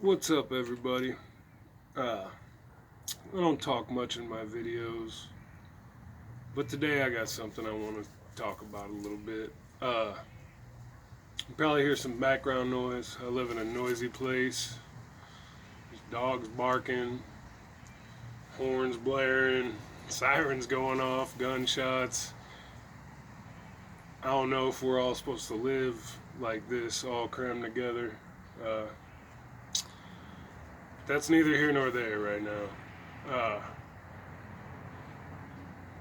What's up, everybody? I don't talk much in my videos, but today I got something I want to talk about a little bit. You probably hear some background noise. I live in a noisy place. There's dogs barking, horns blaring, sirens going off, gunshots. I don't know if we're all supposed to live like this, all crammed together. Uh, that's neither here nor there right now.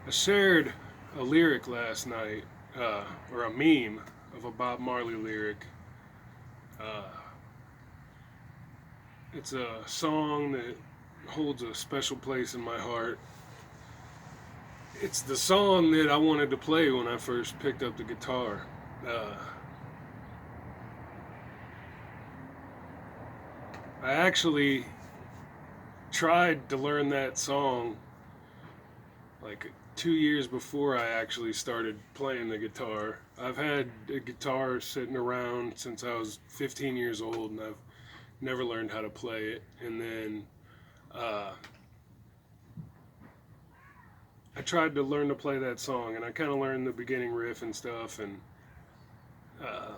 I shared a lyric last night, or a meme of a Bob Marley lyric. Uh, it's a song that holds a special place in my heart. It's the song that I wanted to play when I first picked up the guitar. Uh, I actually tried to learn that song like 2 years before I actually started playing the guitar. I've had a guitar sitting around since I was 15 years old, and I've never learned how to play it. And then uh, I tried to learn to play that song, and I kind of learned the beginning riff and stuff, and uh,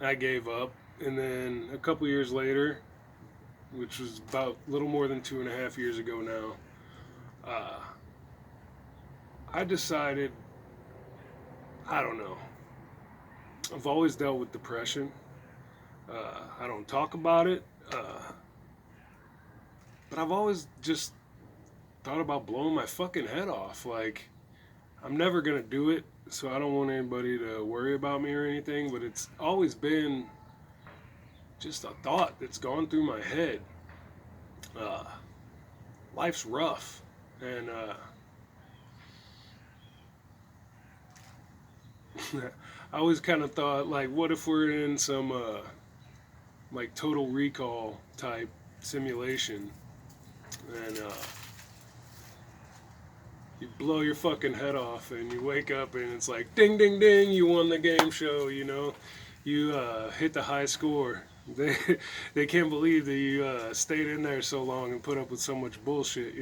I gave up. And then a couple years later, which was about a little more than 2.5 years ago now, uh, I decided, I don't know, I've always dealt with depression. I don't talk about it, but I've always just thought about blowing my fucking head off. Like, I'm never gonna do it, so I don't want anybody to worry about me or anything, but it's always been just a thought that's gone through my head. Uh, Life's rough, and I always kind of thought, like, what if we're in some, like, total recall type simulation, and you blow your fucking head off and you wake up and it's like ding ding ding, you won the game show, you hit the high score. They can't believe that you stayed in there so long and put up with so much bullshit.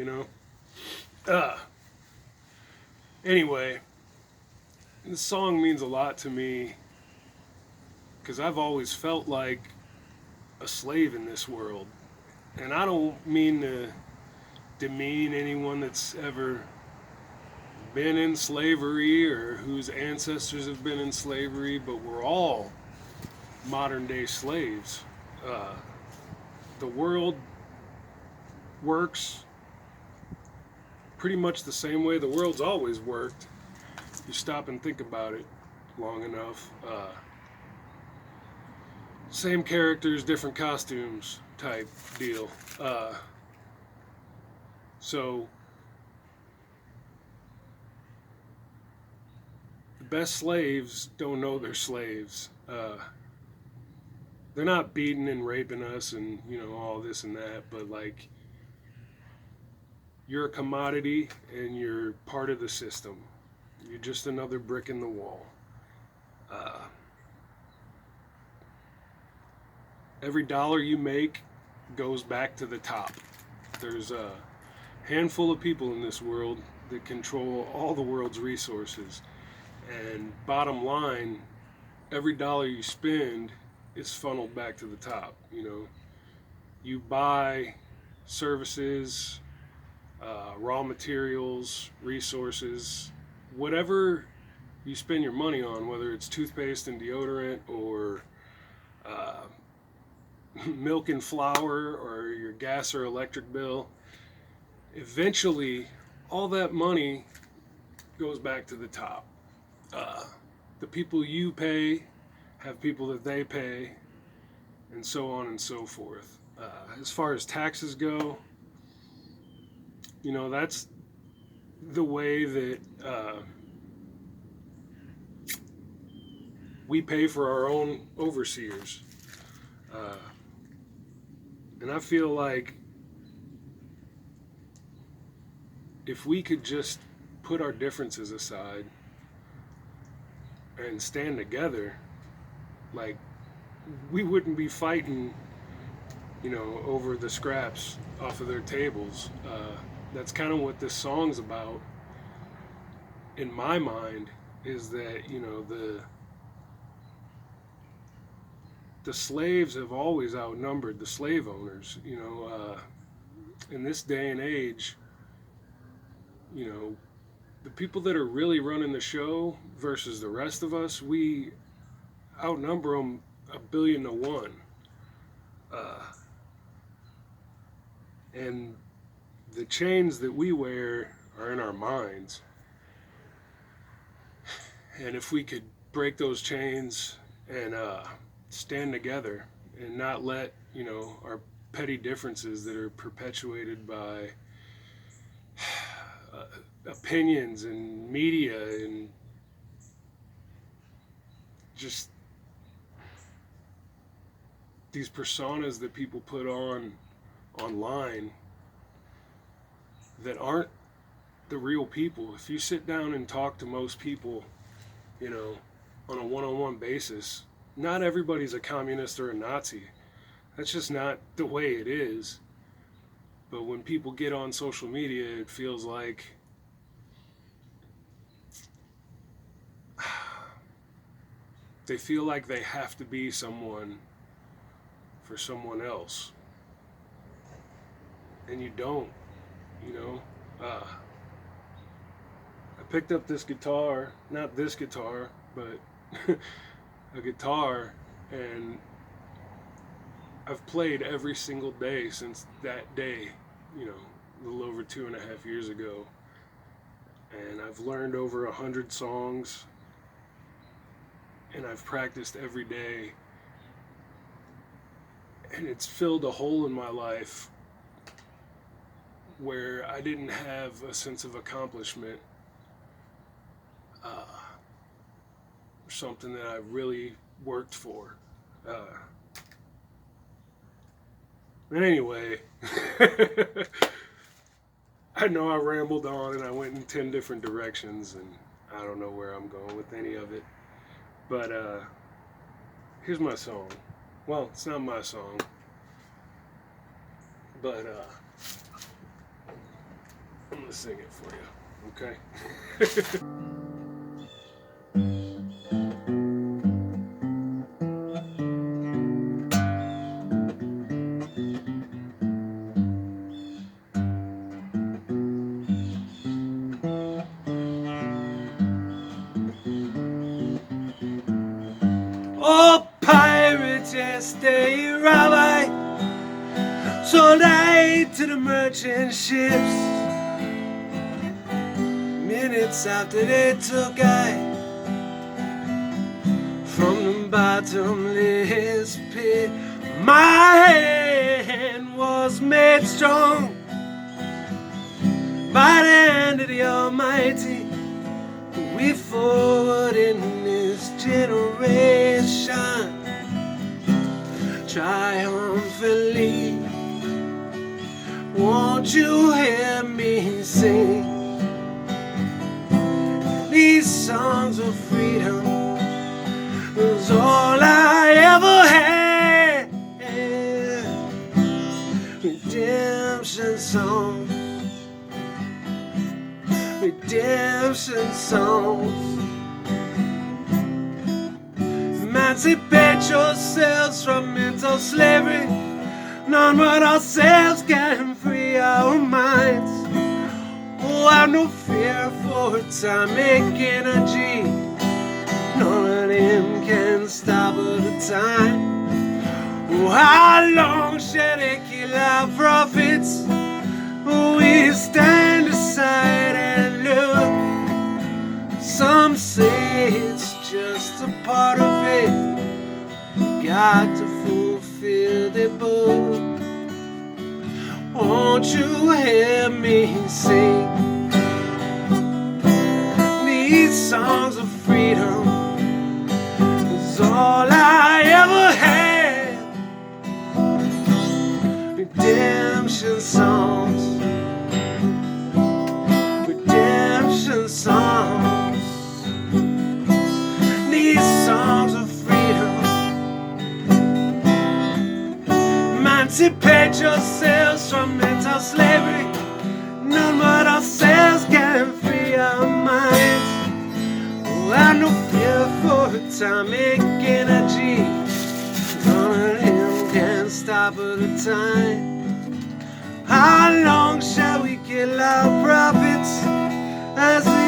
uh Anyway, this song means a lot to me because I've always felt like a slave in this world, and I don't mean to demean anyone that's ever been in slavery or whose ancestors have been in slavery, but we're all modern day slaves. Uh, the world works pretty much the same way the world's always worked. You stop and think about it long enough. Same characters, different costumes type deal. So, the best slaves don't know they're slaves. They're not beating and raping us and all this and that, but like, you're a commodity and you're part of the system. You're just another brick in the wall. Uh, every dollar you make goes back to the top. There's a handful of people in this world that control all the world's resources. And bottom line, every dollar you spend is funneled back to the top. You buy services, raw materials, resources, whatever you spend your money on, whether it's toothpaste and deodorant or uh, milk and flour or your gas or electric bill, eventually all that money goes back to the top. Uh, the people you pay have people that they pay, and so on and so forth. As far as taxes go, that's the way that we pay for our own overseers. Uh, and I feel like if we could just put our differences aside and stand together, like, we wouldn't be fighting over the scraps off of their tables. That's kind of what this song's about, in my mind, is that the slaves have always outnumbered the slave owners. In this day and age, the people that are really running the show versus the rest of us, we outnumber them 1,000,000,000 to 1. And the chains that we wear are in our minds. And if we could break those chains and stand together and not let our petty differences that are perpetuated by opinions and media and just these personas that people put online that aren't the real people. If you sit down and talk to most people, on a one-on-one basis, not everybody's a communist or a Nazi. That's just not the way it is. But when people get on social media, it feels like they feel like they have to be someone for someone else. And you don't, I picked up this guitar, not this guitar, but a guitar, and I've played every single day since that day, a little over 2.5 years ago. And I've learned over 100 songs, and I've practiced every day. And it's filled a hole in my life where I didn't have a sense of accomplishment, something that I really worked for. And anyway, I know I rambled on and I went in 10 different directions, and I don't know where I'm going with any of it. But here's my song. Well, it's not my song, but I'm gonna sing it for you, okay? Oh, pirates, yes, they rabbi, sold aid to the merchant ships. Minutes after they took I from the bottomless pit, my hand was made strong by the hand of the Almighty. We forward in this generation triumphantly. Won't you hear me sing these songs of freedom? Was all I ever had. Redemption songs, redemption songs. Emancipate yourselves from mental slavery. None but ourselves can free our minds. Oh, I've no fear for atomic energy. None of them can stop the time. Oh, how long shall they kill our prophets? Oh, we stand aside and look. Some say it's just a part of it. Got to fulfill the book. Won't you hear me sing these songs of freedom? Is all I ever had. Redemption songs, redemption songs. These songs of freedom. Emancipate yourselves from mental slavery. None but ourselves can free our minds. Oh, I no fear for atomic energy. None of him can stop at a time. How long shall we kill our prophets as